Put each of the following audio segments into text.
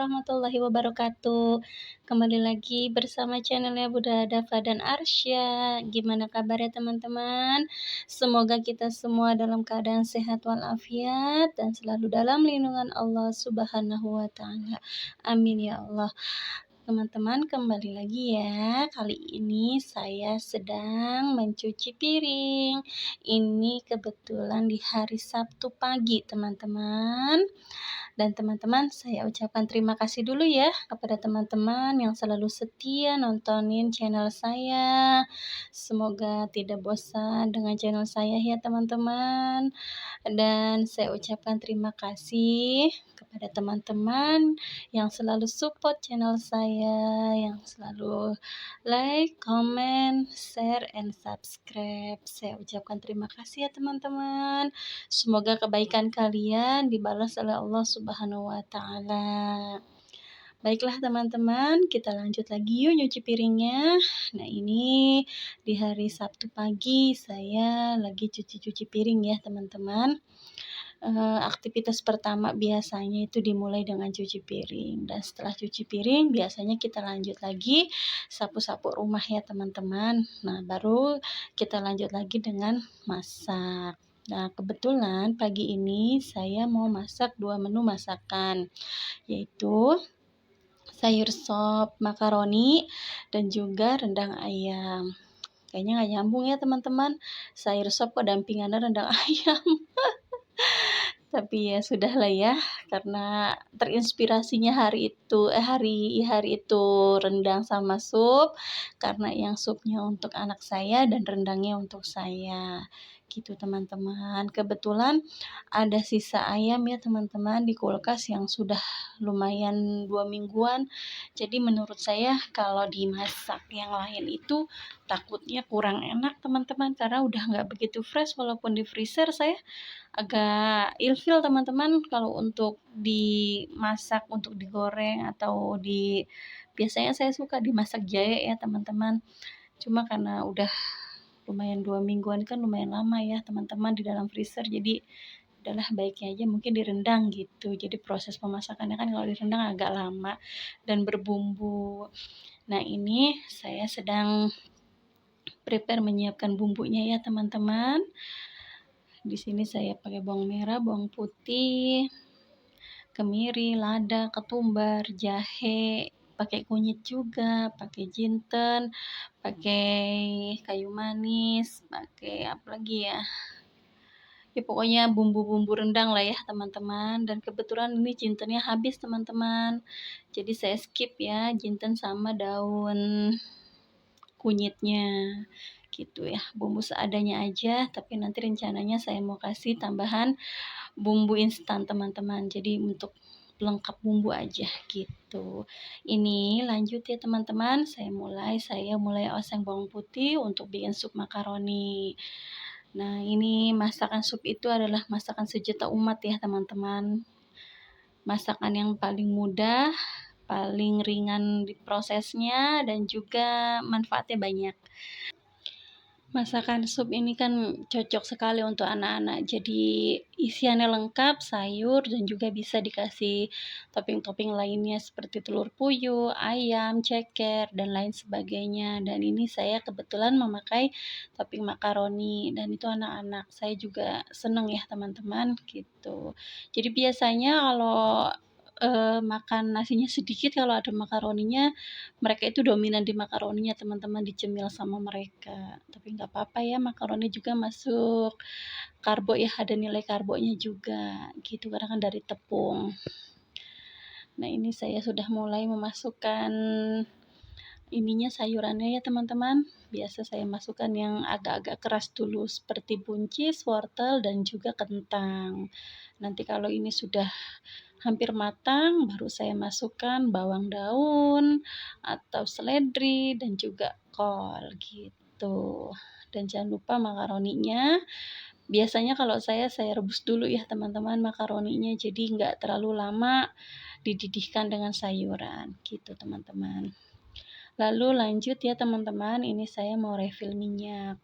warahmatullahi wabarakatuh. Kembali lagi bersama channelnya Bunda Dafa dan Arsya. Gimana kabarnya teman-teman? Semoga kita semua dalam keadaan sehat walafiat dan selalu dalam lindungan Allah Subhanahu wa taala. Amin ya Allah. Teman-teman, kembali lagi ya. Kali ini saya sedang mencuci piring. Ini kebetulan di hari Sabtu pagi, teman-teman. Dan teman-teman, saya ucapkan terima kasih dulu ya kepada teman-teman yang selalu setia nontonin channel saya. Semoga tidak bosan dengan channel saya ya teman-teman. Dan saya ucapkan terima kasih kepada teman-teman yang selalu support channel saya, yang selalu like, comment, share, and subscribe. Saya ucapkan terima kasih ya teman-teman. Semoga kebaikan kalian dibalas oleh Allah Subhanahu wa taala. Baiklah teman-teman, kita lanjut lagi yuk nyuci piringnya. Nah ini di hari Sabtu pagi saya lagi cuci-cuci piring ya teman-teman. Aktivitas pertama biasanya itu dimulai dengan cuci piring, dan setelah cuci piring biasanya kita lanjut lagi sapu-sapu rumah ya teman-teman. Nah baru kita lanjut lagi dengan masak. Nah kebetulan pagi ini saya mau masak 2 menu masakan, yaitu sayur sop makaroni dan juga rendang ayam. Kayaknya nggak nyambung ya teman-teman, sayur sop kok dampingannya rendang ayam. Tapi ya sudahlah ya, karena terinspirasinya hari itu rendang sama sup, karena yang supnya untuk anak saya dan rendangnya untuk saya. Gitu teman-teman. Kebetulan ada sisa ayam ya teman-teman di kulkas yang sudah lumayan 2 mingguan. Jadi menurut saya kalau dimasak yang lain itu takutnya kurang enak teman-teman, karena udah nggak begitu fresh, walaupun di freezer saya agak ilfil teman-teman kalau untuk dimasak, untuk digoreng atau biasanya saya suka dimasak jahe ya teman-teman. Cuma karena udah lumayan 2 mingguan kan lumayan lama ya teman-teman di dalam freezer, jadi udahlah baiknya aja mungkin direndang gitu. Jadi proses pemasakannya kan kalau direndang agak lama dan berbumbu. Nah ini saya sedang prepare menyiapkan bumbunya ya teman-teman. Di sini saya pakai bawang merah, bawang putih, kemiri, lada, ketumbar, jahe, pakai kunyit juga, pakai jinten, pakai kayu manis, pakai apa lagi ya? Ya pokoknya bumbu-bumbu rendang lah ya teman-teman. Dan kebetulan ini jintennya habis teman-teman. Jadi saya skip ya jinten sama daun kunyitnya. Gitu ya, bumbu seadanya aja, tapi nanti rencananya saya mau kasih tambahan bumbu instan teman-teman, jadi untuk pelengkap bumbu aja gitu. Ini lanjut ya teman-teman, saya mulai oseng bawang putih untuk bikin sup makaroni. Nah ini masakan sup itu adalah masakan sejuta umat ya teman-teman, masakan yang paling mudah, paling ringan di prosesnya, dan juga manfaatnya banyak. Masakan sup ini kan cocok sekali untuk anak-anak, jadi isiannya lengkap, sayur, dan juga bisa dikasih topping-topping lainnya seperti telur puyuh, ayam, ceker, dan lain sebagainya. Dan ini saya kebetulan memakai topping makaroni, dan itu anak-anak saya juga seneng ya teman-teman gitu. Jadi biasanya kalau makan nasinya sedikit, kalau ada makaroninya, mereka itu dominan di makaroninya teman-teman, dicemil sama mereka. Tapi nggak apa-apa ya, makaroni juga masuk karbo ya, ada nilai karbonya juga gitu, karena kan dari tepung. Nah ini saya sudah mulai memasukkan ininya, sayurannya ya teman-teman. Biasa saya masukkan yang agak-agak keras dulu seperti buncis, wortel, dan juga kentang. Nanti kalau ini sudah hampir matang, baru saya masukkan bawang daun atau seledri dan juga kol gitu. Dan jangan lupa makaroninya. Biasanya kalau saya rebus dulu ya teman-teman makaroninya, jadi nggak terlalu lama dididihkan dengan sayuran gitu teman-teman. Lalu lanjut ya teman-teman, ini saya mau refill minyak.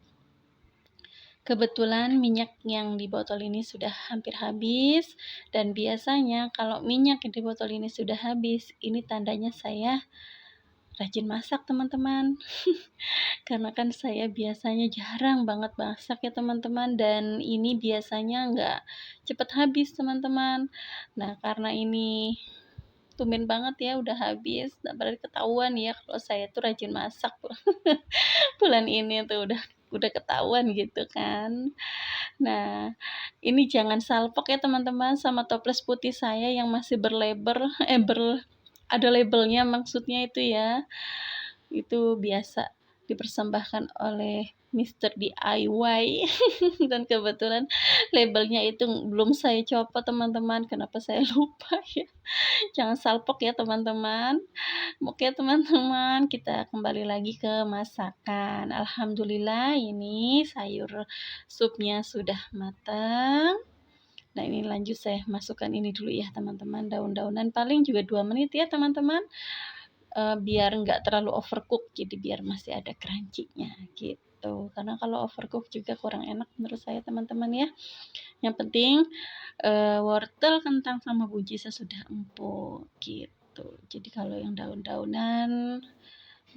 Kebetulan minyak yang di botol ini sudah hampir habis, dan biasanya kalau minyak yang di botol ini sudah habis, ini tandanya saya rajin masak, teman-teman. Karena kan saya biasanya jarang banget masak ya, teman-teman, dan ini biasanya nggak cepet habis, teman-teman. Nah, karena ini tumben banget ya udah habis, nah berarti ketahuan ya kalau saya tuh rajin masak bulan ini tuh udah ketahuan gitu kan. Nah, ini jangan salpok ya, teman-teman, sama toples putih saya yang masih ada labelnya maksudnya itu ya. Itu biasa dipersembahkan oleh Mister DIY. Dan kebetulan labelnya itu belum saya copot, teman-teman, kenapa saya lupa ya. Jangan salpok ya, teman-teman. Oke, teman-teman, kita kembali lagi ke masakan. Alhamdulillah ini sayur supnya sudah matang. Nah, ini lanjut saya masukkan ini dulu ya, teman-teman, daun-daunan, paling juga 2 menit ya, teman-teman. Biar nggak terlalu overcook, jadi biar masih ada crunchy-nya gitu. Karena kalau overcook juga kurang enak menurut saya, teman-teman ya. Yang penting wortel, kentang, sama buncisnya sudah empuk gitu. Jadi kalau yang daun-daunan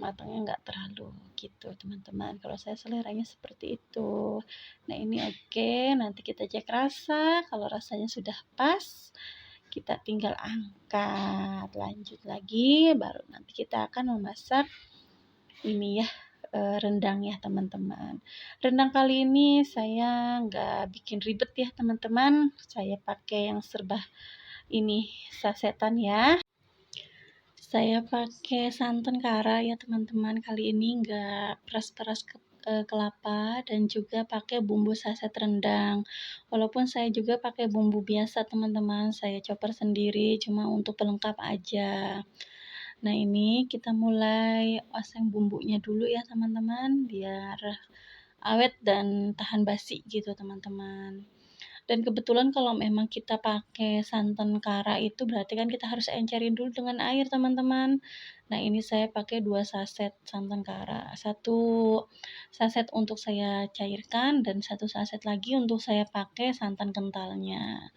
matangnya nggak terlalu gitu, teman-teman. Kalau saya seleranya seperti itu. Nah, ini oke, nanti kita cek rasa. Kalau rasanya sudah pas, kita tinggal angkat. Lanjut lagi, baru nanti kita akan memasak ini ya, rendang ya, teman-teman. Rendang kali ini saya nggak bikin ribet ya, teman-teman. Saya pakai yang serba ini sasetan ya. Saya pakai santan kara ya, teman-teman. Kali ini nggak peras-peras kelapa, dan juga pakai bumbu saset rendang. Walaupun saya juga pakai bumbu biasa, teman-teman. Saya chopper sendiri, cuma untuk pelengkap aja. Nah, ini kita mulai oseng bumbunya dulu ya, teman-teman, biar awet dan tahan basi gitu, teman-teman. Dan kebetulan kalau memang kita pakai santan kara itu berarti kan kita harus encerin dulu dengan air, teman-teman. Nah, ini saya pakai 2 saset santan kara. 1 saset untuk saya cairkan dan 1 saset lagi untuk saya pakai santan kentalnya.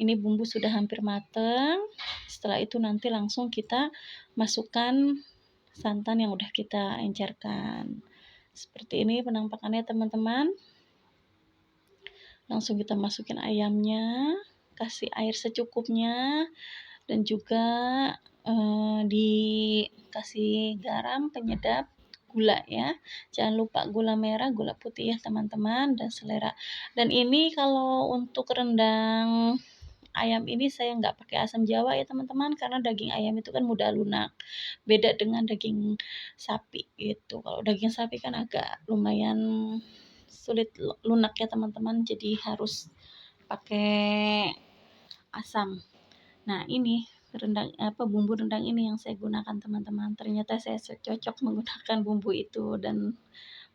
Ini bumbu sudah hampir mateng. Setelah itu nanti langsung kita masukkan santan yang udah kita encerkan. Seperti ini penampakannya, teman-teman. Langsung kita masukin ayamnya, kasih air secukupnya, dan juga dikasih garam penyedap, gula ya. Jangan lupa gula merah, gula putih ya, teman-teman, dan selera. Dan ini kalau untuk rendang ayam ini saya nggak pakai asam jawa ya, teman-teman, karena daging ayam itu kan mudah lunak. Beda dengan daging sapi gitu. Kalau daging sapi kan agak lumayan sulit lunak ya, teman-teman. Jadi harus pakai asam. Nah, ini bumbu rendang ini yang saya gunakan, teman-teman. Ternyata saya cocok menggunakan bumbu itu dan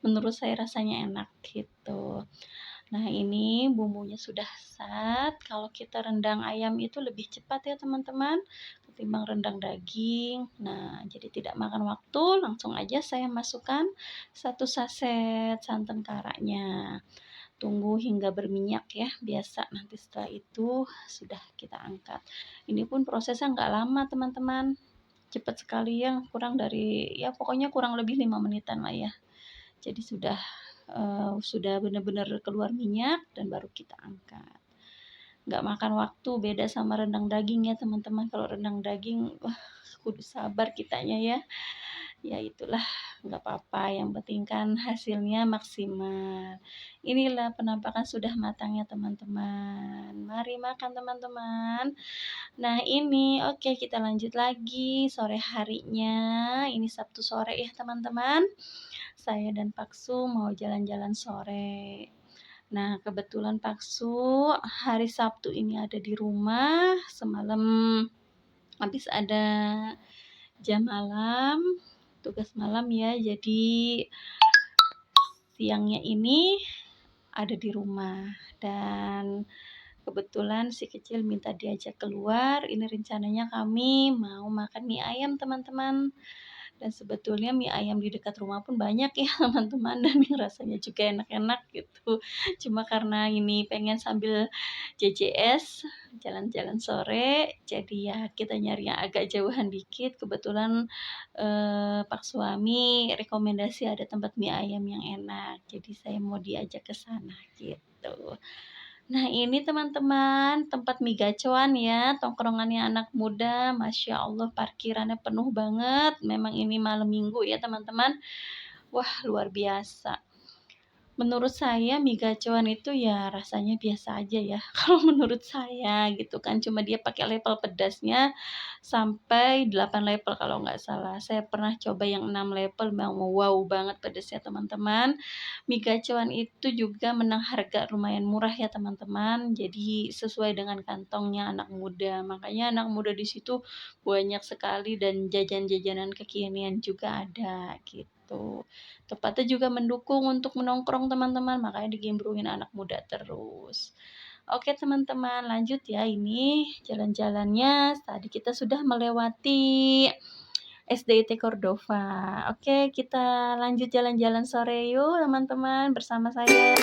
menurut saya rasanya enak gitu. Nah, ini bumbunya sudah sat. Kalau kita rendang ayam itu lebih cepat ya, teman-teman, ketimbang rendang daging. Nah, jadi tidak makan waktu, langsung aja saya masukkan 1 saset santan karanya. Tunggu hingga berminyak ya, biasa. Nanti setelah itu sudah kita angkat. Ini pun prosesnya nggak lama, teman-teman. Cepat sekali ya, pokoknya kurang lebih 5 menitan lah ya. Jadi sudah benar-benar keluar minyak dan baru kita angkat. Nggak makan waktu, beda sama rendang daging ya, teman-teman. Kalau rendang daging, wah, kudu sabar kitanya ya. Ya itulah, nggak apa-apa, yang penting kan hasilnya maksimal. Inilah penampakan sudah matangnya, teman-teman. Mari makan, teman-teman. Nah, ini oke, kita lanjut lagi sore harinya. Ini Sabtu sore ya, teman-teman. Saya dan Paksu mau jalan-jalan sore. Nah, kebetulan Paksu hari Sabtu ini ada di rumah. Semalam habis ada jam malam, tugas malam ya. Jadi siangnya ini ada di rumah, dan kebetulan si kecil minta diajak keluar. Ini rencananya kami mau makan mie ayam, teman-teman. Dan sebetulnya mie ayam di dekat rumah pun banyak ya teman-teman, dan yang rasanya juga enak-enak gitu. Cuma karena ini pengen sambil JJS, jalan-jalan sore, jadi ya kita nyari yang agak jauhan dikit. Kebetulan, pak suami rekomendasi ada tempat mie ayam yang enak, jadi saya mau diajak ke sana gitu. Nah ini teman-teman, tempat mie gacoan ya, tongkrongannya anak muda, Masya Allah parkirannya penuh banget, memang ini malam minggu ya teman-teman. Wah luar biasa. Menurut saya mie gacoan itu ya rasanya biasa aja ya, kalau menurut saya gitu kan, cuma dia pakai level pedasnya sampai 8 level kalau nggak salah. Saya pernah coba yang 6 level, memang wow banget pedasnya teman-teman. Mie gacoan itu juga menang harga lumayan murah ya teman-teman, jadi sesuai dengan kantongnya anak muda. Makanya anak muda di situ banyak sekali dan jajan-jajanan kekinian juga ada gitu. Tempatnya juga mendukung untuk menongkrong teman-teman, makanya digembrungin anak muda terus. Oke teman-teman, lanjut ya ini jalan-jalannya. Tadi kita sudah melewati SDIT Cordova. Oke, kita lanjut jalan-jalan sore yuk teman-teman bersama saya.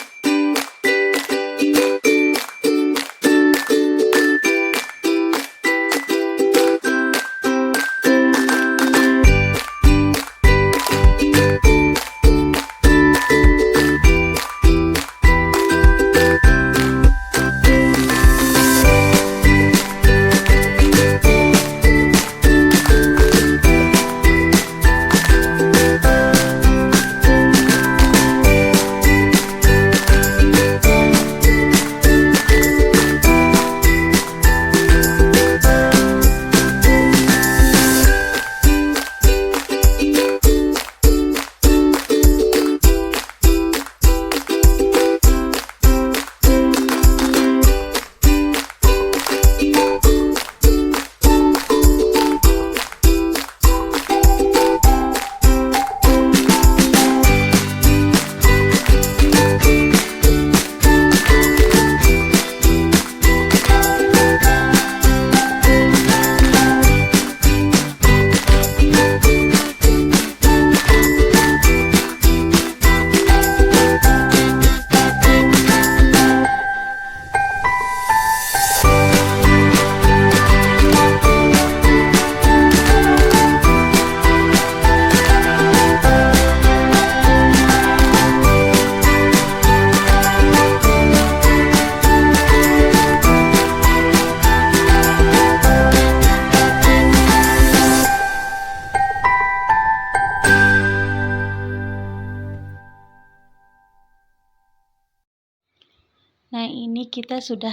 Nah, ini kita sudah,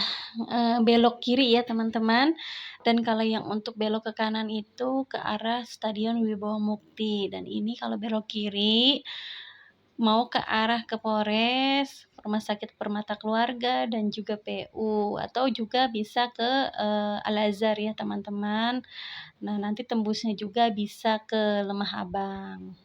belok kiri ya, teman-teman. Dan kalau yang untuk belok ke kanan itu ke arah Stadion Wibawa Mukti. Dan ini kalau belok kiri, mau ke arah ke Polres, Rumah Sakit Permata Keluarga, dan juga PU. Atau juga bisa ke, Al-Azhar ya, teman-teman. Nah, nanti tembusnya juga bisa ke Lemah Abang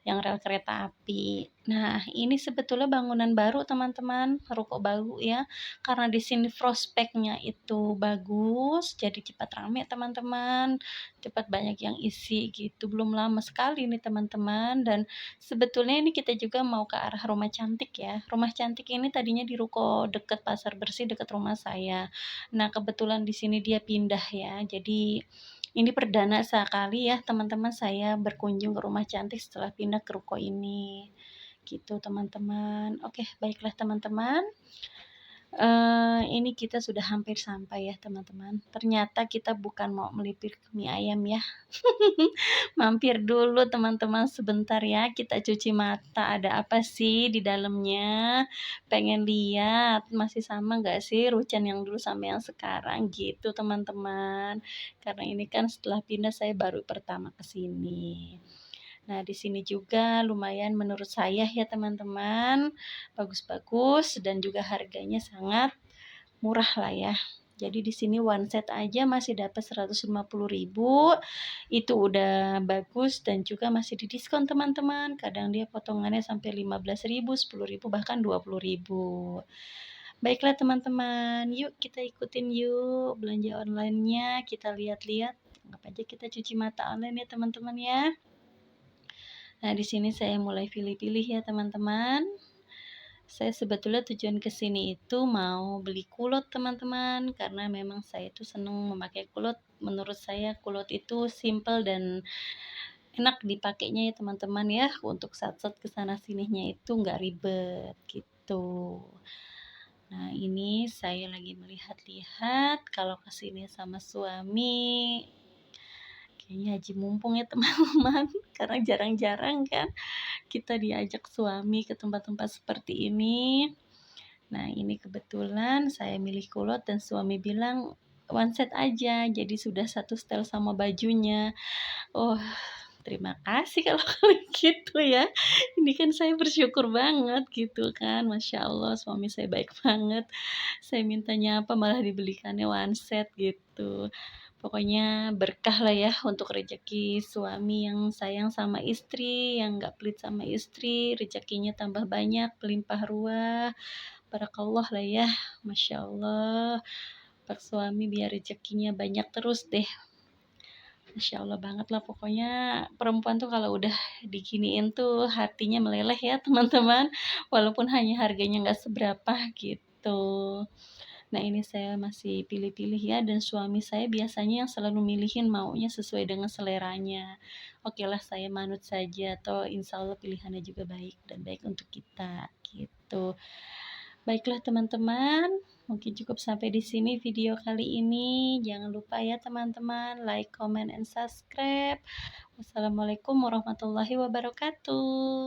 yang rel kereta api. Nah, ini sebetulnya bangunan baru teman-teman, ruko baru ya. Karena di sini prospeknya itu bagus, jadi cepat rame teman-teman, cepat banyak yang isi gitu. Belum lama sekali nih teman-teman, dan sebetulnya ini kita juga mau ke arah Rumah Cantik ya. Rumah Cantik ini tadinya di ruko deket Pasar Bersih, deket rumah saya. Nah, kebetulan di sini dia pindah ya, jadi ini perdana sekali ya teman-teman saya berkunjung ke Rumah Cantik setelah pindah ke ruko ini. Gitu teman-teman. Oke, baiklah teman-teman. Ini kita sudah hampir sampai ya teman-teman. Ternyata kita bukan mau melipir mie ayam ya. Mampir dulu teman-teman sebentar ya, kita cuci mata ada apa sih di dalamnya. Pengen lihat masih sama nggak sih Rucan yang dulu sama yang sekarang gitu teman-teman. Karena ini kan setelah pindah saya baru pertama ke sini. Nah, di sini juga lumayan menurut saya ya teman-teman, bagus-bagus dan juga harganya sangat murah lah ya. Jadi di sini one set aja masih dapat 150.000. Itu udah bagus dan juga masih didiskon teman-teman. Kadang dia potongannya sampai 15.000, 10.000 bahkan 20.000. Baiklah teman-teman, yuk kita ikutin yuk belanja online-nya, kita lihat-lihat. Anggap aja kita cuci mata online ya teman-teman ya. Nah, di sini saya mulai pilih-pilih ya teman-teman. Saya sebetulnya tujuan ke sini itu mau beli kulot teman-teman, karena memang saya itu senang memakai kulot. Menurut saya kulot itu simple dan enak dipakainya ya teman-teman ya, untuk sat-sat ke sana sininya itu nggak ribet gitu. Nah, ini saya lagi melihat-lihat kalau ke sini sama suami, kayaknya haji mumpung ya teman-teman, karena jarang-jarang kan kita diajak suami ke tempat-tempat seperti ini. Nah, ini kebetulan saya milih kulot dan suami bilang one set aja, jadi sudah satu setel sama bajunya. Oh, terima kasih kalau gitu ya. Ini kan saya bersyukur banget gitu kan, Masya Allah suami saya baik banget. Saya mintanya apa malah dibelikannya one set gitu. Pokoknya berkah lah ya untuk rezeki suami yang sayang sama istri, yang nggak pelit sama istri, rezekinya tambah banyak, berlimpah ruah. Barakallah lah ya, Masya Allah. Pak suami biar rezekinya banyak terus deh. Masya Allah banget lah pokoknya perempuan tuh kalau udah diginiin tuh hatinya meleleh ya teman-teman. Walaupun hanya harganya nggak seberapa gitu. Nah, ini saya masih pilih-pilih ya, dan suami saya biasanya yang selalu milihin maunya sesuai dengan seleranya. Oke lah, saya manut saja, atau insya Allah pilihannya juga baik dan baik untuk kita, gitu. Baiklah teman-teman, mungkin cukup sampai di sini video kali ini. Jangan lupa ya teman-teman, like, comment, and subscribe. Wassalamualaikum warahmatullahi wabarakatuh.